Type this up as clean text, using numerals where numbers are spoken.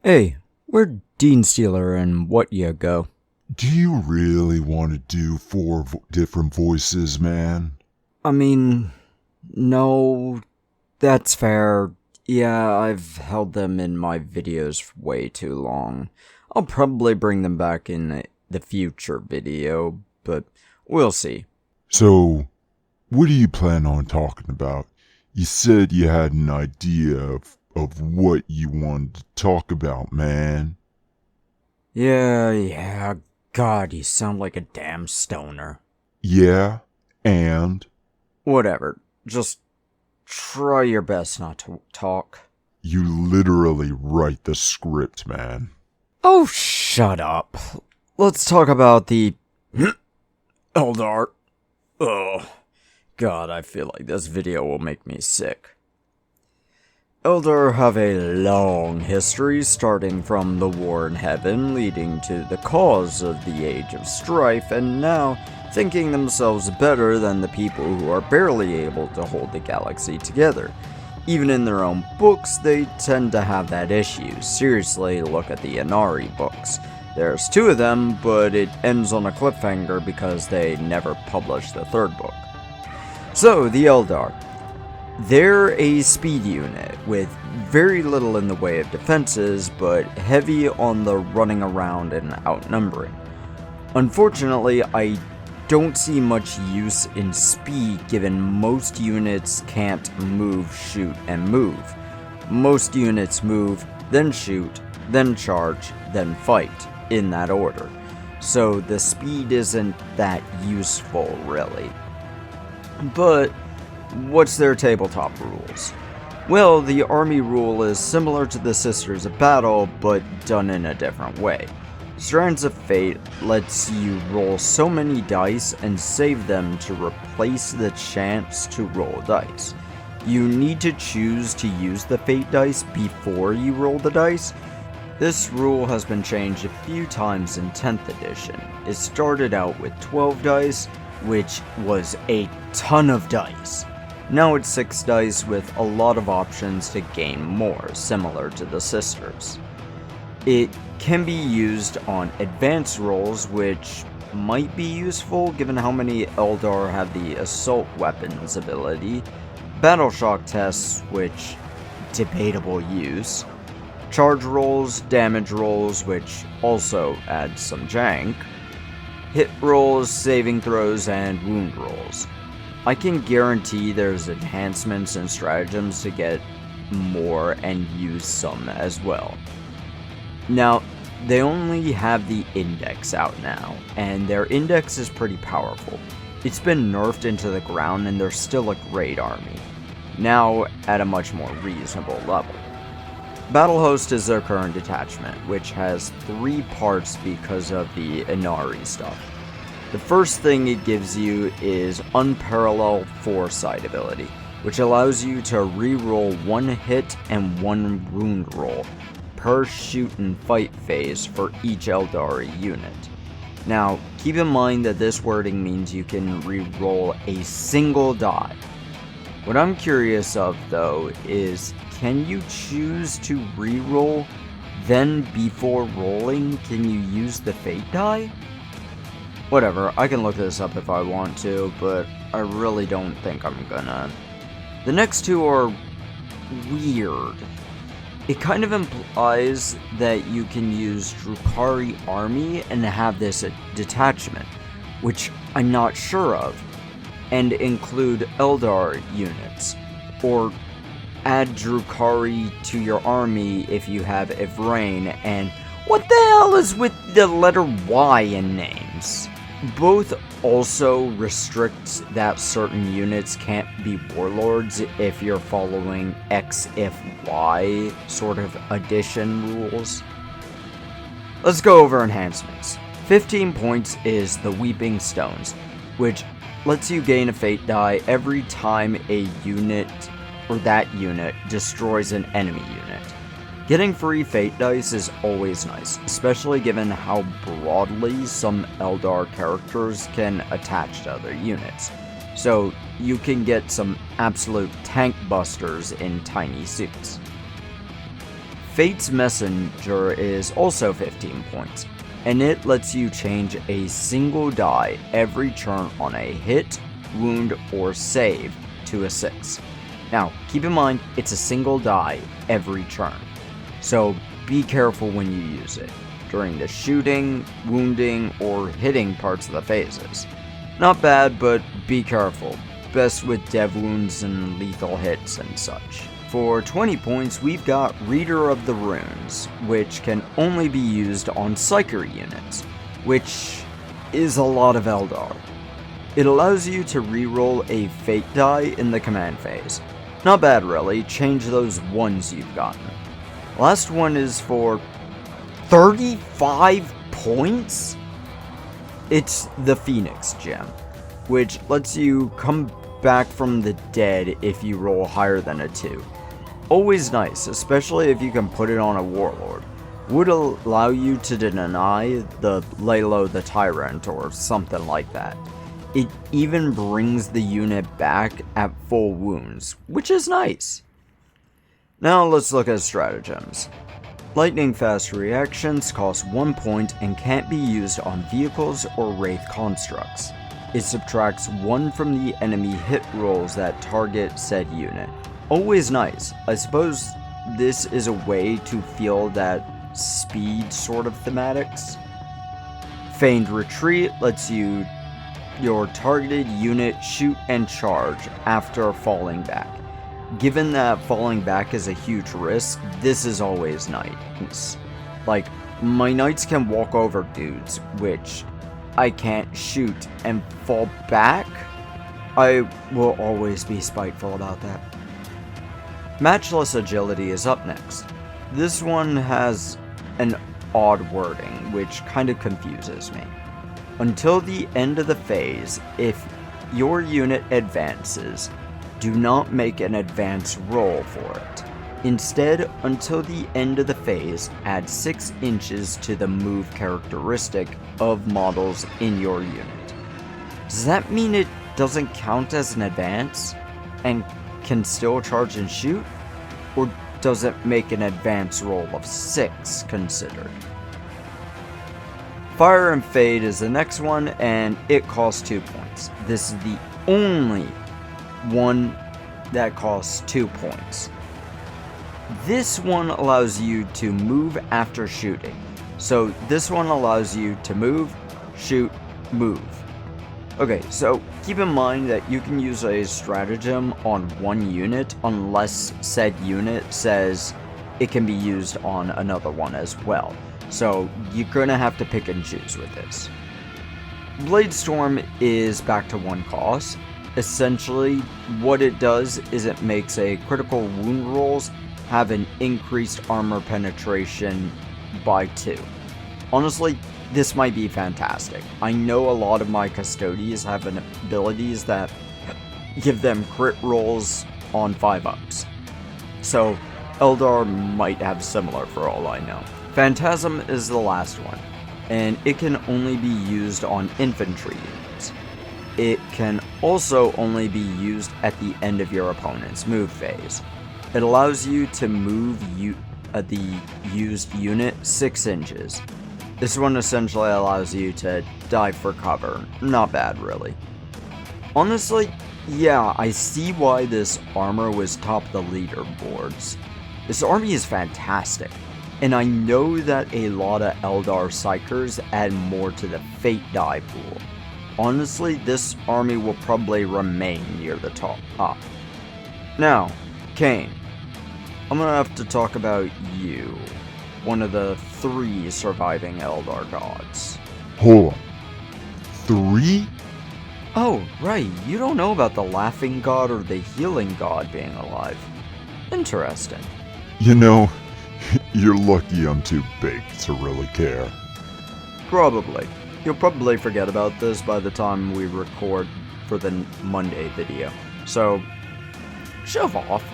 Hey, where'd Dean Stealer and What Ya go? Do you really want to do four different voices, man? I mean, no, that's fair. Yeah, I've held them in my videos for way too long. I'll probably bring them back in the future video, but we'll see. So, what do you plan on talking about? You said you had an idea of what you wanted to talk about, man. Yeah, God, you sound like a damn stoner. Yeah? And? Whatever, just try your best not to talk. You literally write the script, man. Oh, shut up. Let's talk about the Eldar. Oh, God, I feel like this video will make me sick. Eldar have a long history, starting from the War in Heaven, leading to the cause of the Age of Strife, and now thinking themselves better than the people who are barely able to hold the galaxy together. Even in their own books, they tend to have that issue. Seriously, look at the Aeldari books. There's 2 of them, but it ends on a cliffhanger because they never published the 3rd book. So, the Eldar. They're a speed unit with very little in the way of defenses, but heavy on the running around and outnumbering. Unfortunately, I don't see much use in speed given most units can't move, shoot, and move. Most units move, then shoot, then charge, then fight, in that order. So the speed isn't that useful, really. But what's their tabletop rules? Well, the army rule is similar to the Sisters of Battle, but done in a different way. Strands of Fate lets you roll so many dice and save them to replace the chance to roll dice. You need to choose to use the Fate dice before you roll the dice. This rule has been changed a few times in 10th edition. It started out with 12 dice, which was a ton of dice. Now it's 6 dice with a lot of options to gain more, similar to the Sisters. It can be used on advanced rolls, which might be useful given how many Eldar have the assault weapons ability, battle shock tests, which debatable use, charge rolls, damage rolls, which also adds some jank, hit rolls, saving throws, and wound rolls. I can guarantee there's enhancements and stratagems to get more and use some as well. Now, they only have the index out now, and their index is pretty powerful. It's been nerfed into the ground and they're still a great army, now at a much more reasonable level. Battle Host is their current detachment, which has 3 parts because of the Inari stuff. The first thing it gives you is Unparalleled Foresight ability, which allows you to reroll 1 hit and 1 wound roll per shoot and fight phase for each Aeldari unit. Now, keep in mind that this wording means you can reroll a single die. What I'm curious of, though, is can you choose to reroll, then before rolling, can you use the fate die? Whatever, I can look this up if I want to, but I really don't think I'm gonna. The next 2 are weird. It kind of implies that you can use Drukhari army and have this detachment, which I'm not sure of, and include Eldar units, or add Drukhari to your army if you have Ivrain, and what the hell is with the letter Y in names? Both also restrict that certain units can't be warlords if you're following X if Y sort of addition rules. Let's go over enhancements. 15 points is the Weeping Stones, which lets you gain a fate die every time a unit or that unit destroys an enemy unit. Getting free fate dice is always nice, especially given how broadly some Eldar characters can attach to other units. So you can get some absolute tank busters in tiny suits. Fate's Messenger is also 15 points, and it lets you change a single die every turn on a hit, wound, or save to a 6. Now, keep in mind, it's a single die every turn, so be careful when you use it, during the shooting, wounding, or hitting parts of the phases. Not bad, but be careful, best with dev wounds and lethal hits and such. For 20 points, we've got Reader of the Runes, which can only be used on Psyker units, which is a lot of Eldar. It allows you to reroll a Fate die in the command phase. Not bad really, change those ones you've gotten. Last one is for 35 points? It's the Phoenix Gem, which lets you come back from the dead if you roll higher than a 2. Always nice, especially if you can put it on a warlord. Would allow you to deny the Laylo the Tyrant or something like that. It even brings the unit back at full wounds, which is nice. Now let's look at stratagems. Lightning fast reactions cost 1 point and can't be used on vehicles or wraith constructs. It subtracts 1 from the enemy hit rolls that target said unit. Always nice. I suppose this is a way to feel that speed sort of thematics. Feigned Retreat lets your targeted unit shoot and charge after falling back. Given that falling back is a huge risk, this is always nice. Like, my knights can walk over dudes, which I can't shoot and fall back? I will always be spiteful about that. Matchless Agility is up next. This one has an odd wording, which kind of confuses me. Until the end of the phase, if your unit advances, do not make an advance roll for it. Instead, until the end of the phase, add 6 inches to the move characteristic of models in your unit. Does that mean it doesn't count as an advance, and can still charge and shoot? Or does it make an advance roll of 6 considered? Fire and Fade is the next one, and it costs 2 points. This is the only one that costs 2 points. This one allows you to move after shooting. So this one allows you to move, shoot, move. Okay, so keep in mind that you can use a stratagem on one unit unless said unit says it can be used on another one as well. So you're gonna have to pick and choose with this. Blade Storm is back to 1 cost. Essentially, what it does is it makes a critical wound rolls have an increased armor penetration by 2. Honestly, this might be fantastic. I know a lot of my custodians have abilities that give them crit rolls on 5-ups. So, Eldar might have similar for all I know. Phantasm is the last one, and it can only be used on infantry units. It can also only be used at the end of your opponent's move phase. It allows you to move the used unit 6 inches. This one essentially allows you to dive for cover. Not bad, really. Honestly, yeah, I see why this armor was top the leaderboards. This army is fantastic, and I know that a lot of Eldar Psykers add more to the Fate die pool. Honestly, this army will probably remain near the top. Now, Kane. I'm gonna have to talk about you. One of the 3 surviving Eldar gods. Hold on. 3? Oh, right, you don't know about the Laughing God or the Healing God being alive. Interesting. You know, you're lucky I'm too big to really care. Probably. You'll probably forget about this by the time we record for the Monday video. So, shove off.